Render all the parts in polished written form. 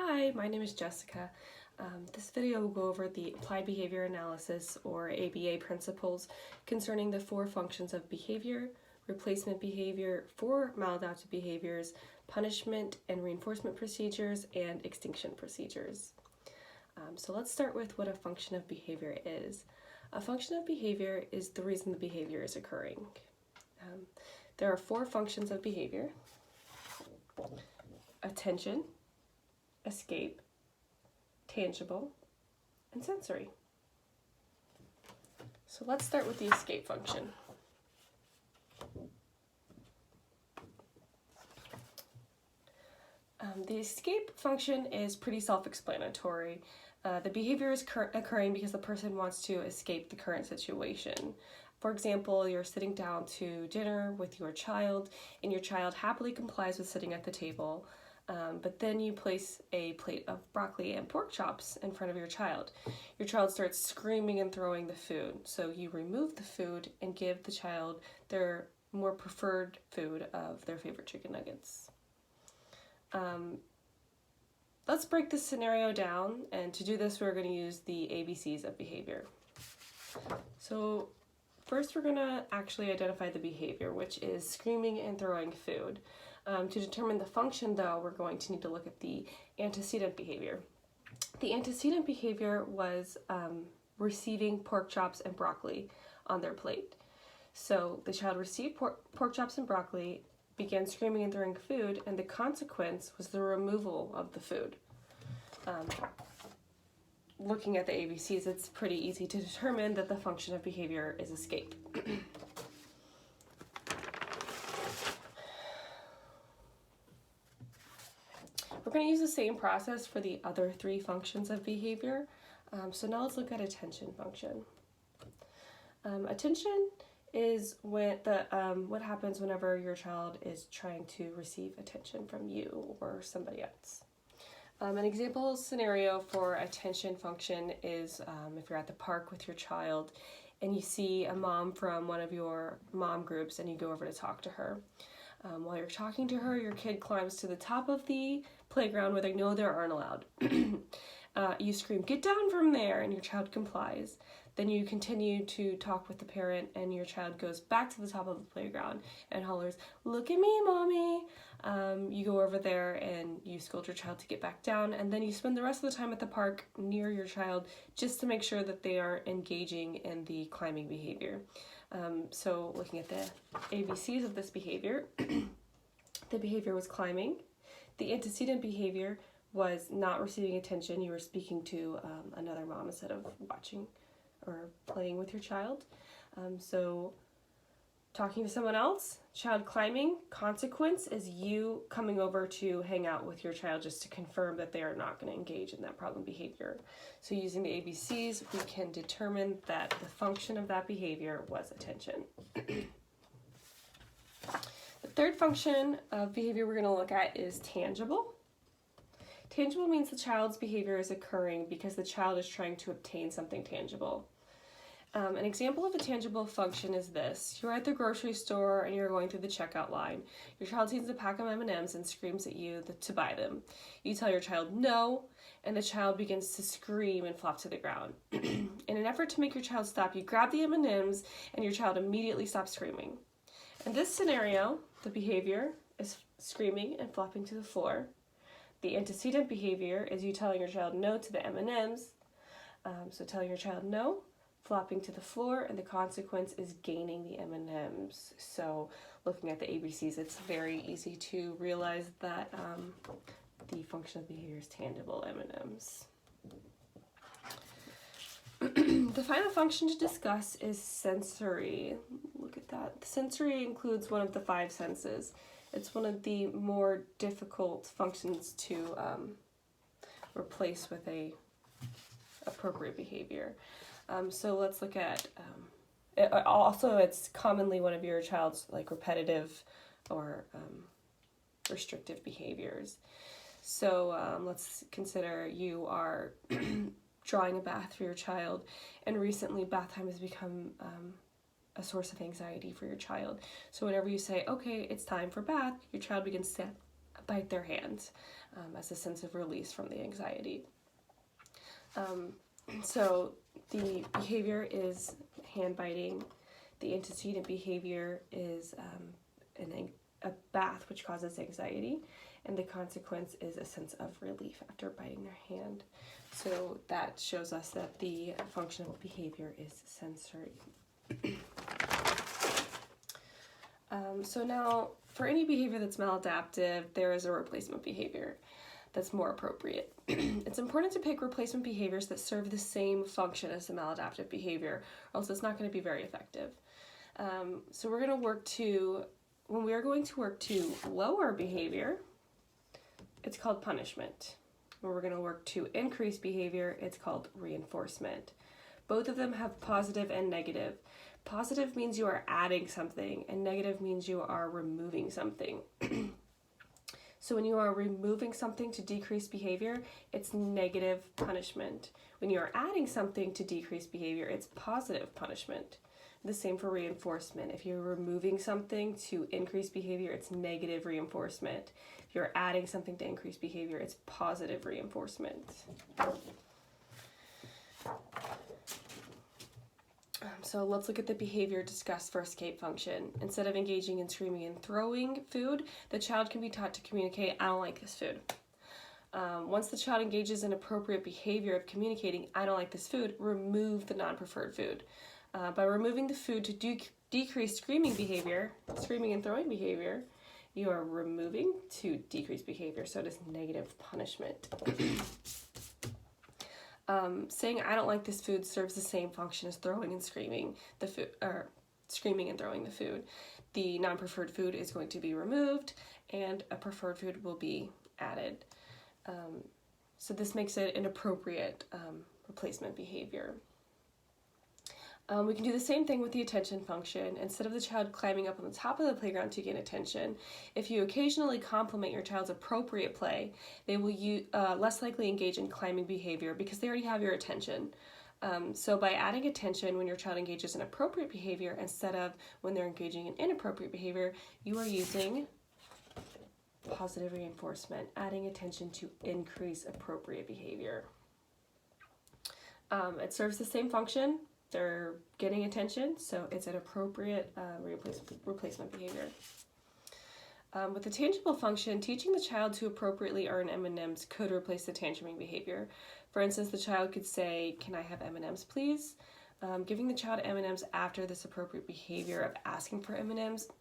Hi, my name is Jessica. This video will go over the Applied Behavior Analysis, or ABA principles, concerning the 4 functions of behavior, replacement behavior, 4 maladaptive behaviors, punishment and reinforcement procedures, and extinction procedures. So let's start with what a function of behavior is. A function of behavior is the reason the behavior is occurring. There are 4 functions of behavior: attention, escape, tangible, and sensory. So let's start with the escape function. The escape function is pretty self-explanatory. The behavior is occurring because the person wants to escape the current situation. For example, you're sitting down to dinner with your child, and your child happily complies with sitting at the table. But then you place a plate of broccoli and pork chops in front of your child. Your child starts screaming and throwing the food. So you remove the food and give the child their more preferred food of their favorite chicken nuggets. Let's break this scenario down, and to do this we're going to use the ABCs of behavior. So first we're going to actually identify the behavior, which is screaming and throwing food. To determine the function, though, we're going to need to look at the antecedent behavior. The antecedent behavior was receiving pork chops and broccoli on their plate. So the child received pork chops and broccoli, began screaming and throwing food, and the consequence was the removal of the food. Looking at the ABCs, it's pretty easy to determine that the function of behavior is escape. We're going to use the same process for the other 3 functions of behavior. So now let's look at attention function. Attention is what happens whenever your child is trying to receive attention from you or somebody else. An example scenario for attention function is if you're at the park with your child and you see a mom from one of your mom groups and you go over to talk to her. While you're talking to her, your kid climbs to the top of the playground where they know they aren't allowed. You scream, "Get down from there," and your child complies. Then you continue to talk with the parent, and your child goes back to the top of the playground and hollers, "Look at me, mommy." You go over there and you scold your child to get back down, and then you spend the rest of the time at the park near your child just to make sure that they are engaging in the climbing behavior. So looking at the ABCs of this behavior, the behavior was climbing. The antecedent behavior was not receiving attention. You were speaking to another mom instead of watching or playing with your child. So talking to someone else, child climbing, consequence is you coming over to hang out with your child just to confirm that they are not going to engage in that problem behavior. So using the ABCs, we can determine that the function of that behavior was attention. The third function of behavior we're going to look at is tangible. Tangible means the child's behavior is occurring because the child is trying to obtain something tangible. An example of a tangible function is this. You're at the grocery store and you're going through the checkout line. Your child sees a pack of M&Ms and screams at you to buy them. You tell your child no, and the child begins to scream and flop to the ground. In an effort to make your child stop, you grab the M&Ms and your child immediately stops screaming. In this scenario, the behavior is screaming and flopping to the floor. The antecedent behavior is you telling your child no to the M&Ms. So telling your child no, flopping to the floor, and the consequence is gaining the M&Ms. So looking at the ABCs, it's very easy to realize that the function of behavior is tangible M&Ms. The final function to discuss is sensory. Look at that. Sensory includes one of the 5 senses. It's one of the more difficult functions to replace with a appropriate behavior. So let's look at, it's commonly one of your child's repetitive or restrictive behaviors. So let's consider you are drawing a bath for your child, and recently bath time has become a source of anxiety for your child. So whenever you say, "Okay, it's time for bath," your child begins to bite their hands as a sense of release from the anxiety. So the behavior is hand biting. The antecedent behavior is a bath, which causes anxiety, and the consequence is a sense of relief after biting their hand. So that shows us that the functional behavior is sensory. So now, for any behavior that's maladaptive, there is a replacement behavior that's more appropriate. It's important to pick replacement behaviors that serve the same function as the maladaptive behavior, or else it's not going to be very effective. So we're going to work to, when we are going to work to lower behavior, it's called punishment. When we're going to work to increase behavior, it's called reinforcement. Both of them have positive and negative. Positive means you are adding something, and negative means you are removing something. So when you are removing something to decrease behavior, it's negative punishment. When you are adding something to decrease behavior, it's positive punishment. The same for reinforcement. If you're removing something to increase behavior, it's negative reinforcement. If you're adding something to increase behavior, it's positive reinforcement. So let's look at the behavior discussed for escape function. Instead of engaging in screaming and throwing food, the child can be taught to communicate, I don't like this food. Once the child engages in appropriate behavior of communicating, I don't like this food, remove the non-preferred food. By removing the food to decrease screaming and throwing behavior, you are removing to decrease behavior, so it is negative punishment. Saying I don't like this food serves the same function as throwing and screaming the food, or screaming and throwing the food. The non-preferred food is going to be removed, and a preferred food will be added. So this makes it an appropriate replacement behavior. We can do the same thing with the attention function. Instead of the child climbing up on the top of the playground to gain attention, if you occasionally compliment your child's appropriate play, they will less likely engage in climbing behavior because they already have your attention. So by adding attention when your child engages in appropriate behavior instead of when they're engaging in inappropriate behavior, you are using positive reinforcement, adding attention to increase appropriate behavior. It serves the same function. They're getting attention, so it's an appropriate replacement behavior. With the tangible function, teaching the child to appropriately earn M&Ms could replace the tantruming behavior. For instance, the child could say, "Can I have M&Ms, please?" Giving the child M&Ms after this appropriate behavior of asking for M&Ms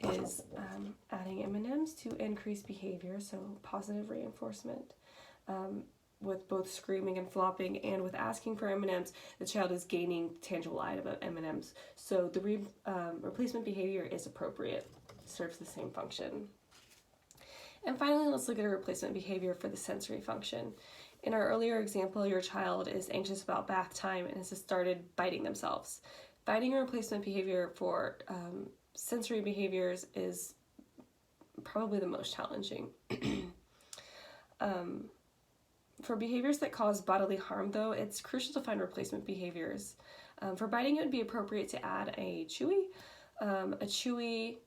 is adding M&Ms to increase behavior, so positive reinforcement. With both screaming and flopping and with asking for M&Ms, the child is gaining tangible item of M&Ms. So the replacement behavior is appropriate, serves the same function. And finally, let's look at a replacement behavior for the sensory function. In our earlier example, your child is anxious about bath time and has started biting themselves. Finding a replacement behavior for sensory behaviors is probably the most challenging. For behaviors that cause bodily harm, though, it's crucial to find replacement behaviors. For biting, it would be appropriate to add a chewy. A chewy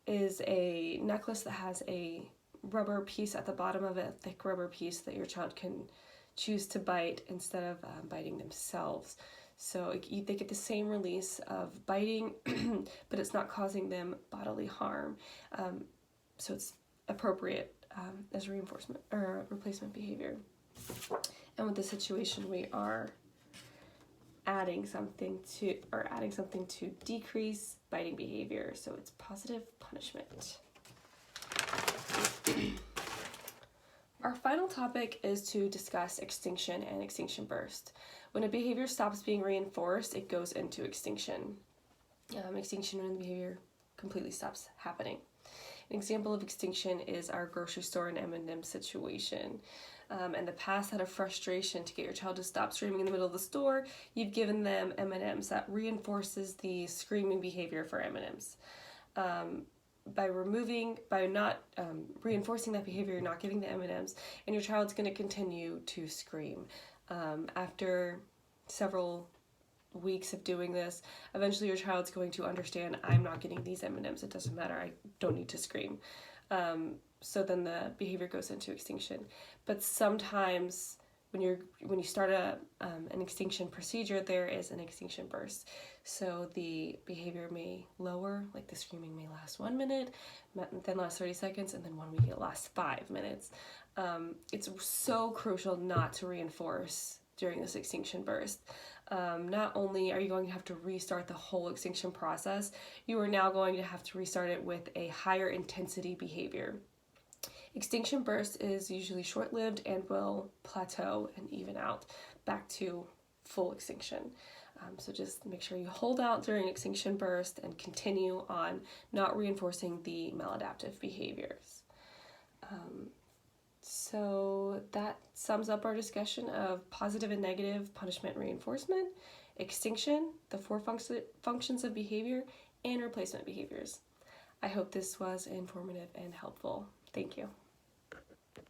is a necklace that has a rubber piece at the bottom of it, a thick rubber piece that your child can choose to bite instead of biting themselves. So they get the same release of biting, but it's not causing them bodily harm. So it's appropriate as reinforcement or replacement behavior. And with the situation, we are adding something to decrease biting behavior, so it's positive punishment. Our final topic is to discuss extinction and extinction burst. When a behavior stops being reinforced, it goes into extinction. Extinction when the behavior completely stops happening. An example of extinction is our grocery store and M&M situation. In the past, out of frustration to get your child to stop screaming in the middle of the store, you've given them M&Ms. That reinforces the screaming behavior for M&Ms. By not reinforcing that behavior, you're not giving the M&Ms, and your child's going to continue to scream. After several weeks of doing this, eventually your child's going to understand, I'm not getting these M&Ms, it doesn't matter, I don't need to scream. so then the behavior goes into extinction. But sometimes when you start an extinction procedure, there is an extinction burst. So the behavior may lower, like the screaming may last 1 minute, then last 30 seconds, and then 1 week it lasts 5 minutes. It's so crucial not to reinforce during this extinction burst. Not only are you going to have to restart the whole extinction process, you are now going to have to restart it with a higher intensity behavior. Extinction burst is usually short-lived and will plateau and even out back to full extinction. So just make sure you hold out during extinction burst and continue on not reinforcing the maladaptive behaviors. So that sums up our discussion of positive and negative punishment reinforcement, extinction, the 4 functions of behavior, and replacement behaviors. I hope this was informative and helpful. Thank you.